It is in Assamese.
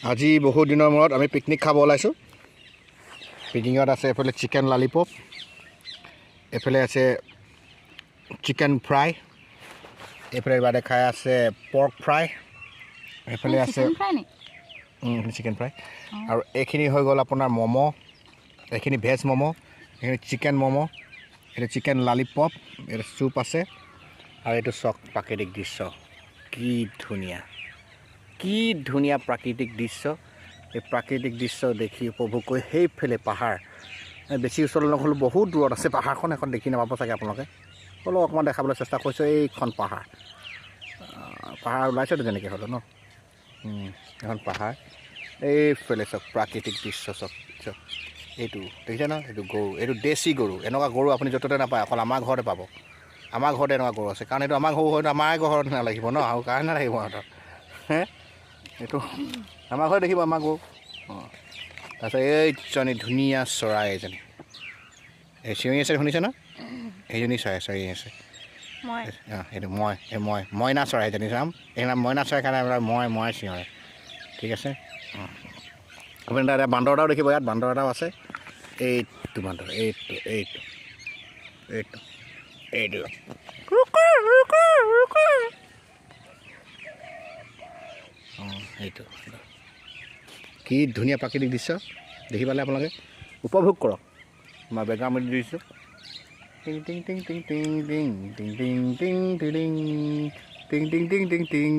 আজি বহু দিনৰ মূৰত আমি পিকনিক খাব ওলাইছোঁ। পিকনিকত আছে এফালে চিকেন ললিপপ, এফালে আছে চিকেন ফ্ৰাই, এফালে বাদে খাই আছে পৰ্ক ফ্ৰাই, এফালে আছে চিকেন ফ্ৰাই, আৰু এইখিনি হৈ গ'ল আপোনাৰ ম'ম', এইখিনি ভেজ ম'ম', এইখিনি চিকেন ম'ম', এইটো চিকেন ললিপপ, এইটো চুপ আছে, আৰু এইটো চক প্ৰাকৃতিক দৃশ্য। কি ধুনীয়া, কি ধুনীয়া প্ৰাকৃতিক দৃশ্য। এই প্ৰাকৃতিক দৃশ্য দেখি উপভোগ কৰি সেইফালে পাহাৰ, বেছি ওচৰলৈ নহ'লেও বহুত দূৰত আছে পাহাৰখন, এখন দেখি নাপাব চাগে আপোনালোকে। হ'লেও অকণমান দেখাবলৈ চেষ্টা কৰিছোঁ। এইখন পাহাৰ ওলাইছেতো যেনেকৈ হ'লেও ন, এখন পাহাৰ, এইফালে চাওক প্ৰাকৃতিক দৃশ্য চাওক চাওক। এইটো দেখিছে ন, এইটো গৰু, এইটো দেশী গৰু। এনেকুৱা গৰু আপুনি য'তে ত'তে নাপায়, অকল আমাৰ ঘৰতে পাব। আমাৰ ঘৰতে এনেকুৱা গৰু আছে, কাৰণ এইটো আমাৰ গৰু হয়তো আমাৰ ঘৰত নালাগিব ন, আৰু কাৰণে নালাগিব সিহঁতৰ। এইটো আমাৰ ঘৰত দেখিব আমাৰ গৰু। তাৰপিছত এইজনী ধুনীয়া চৰাই, এজনী এই চিঞৰি আছে, শুনিছে ন, এইজনী চৰাই চিঞৰি আছে। এইটো মইনা চৰাই, এজনী চাম, এই নাম মইনা চৰাই কাৰণে মই চিঞৰে। ঠিক আছে, আপুনি তাত বান্দৰ এটাও দেখিব, ইয়াত বান্দৰ এটাও আছে। এইটো বান্দৰ, এইটো এইটো এইটো এইটো এইটো কি ধুনীয়া প্ৰাকৃতিক দৃশ্য দেখি পালে আপোনালোকে উপভোগ কৰক। মই বেকগ্ৰাউণ্ড দিছোঁ, টিং টিং টিং টিং টিং টিং টিং টিং টিং টিং টিং টিং টিং টিং টিং টিং।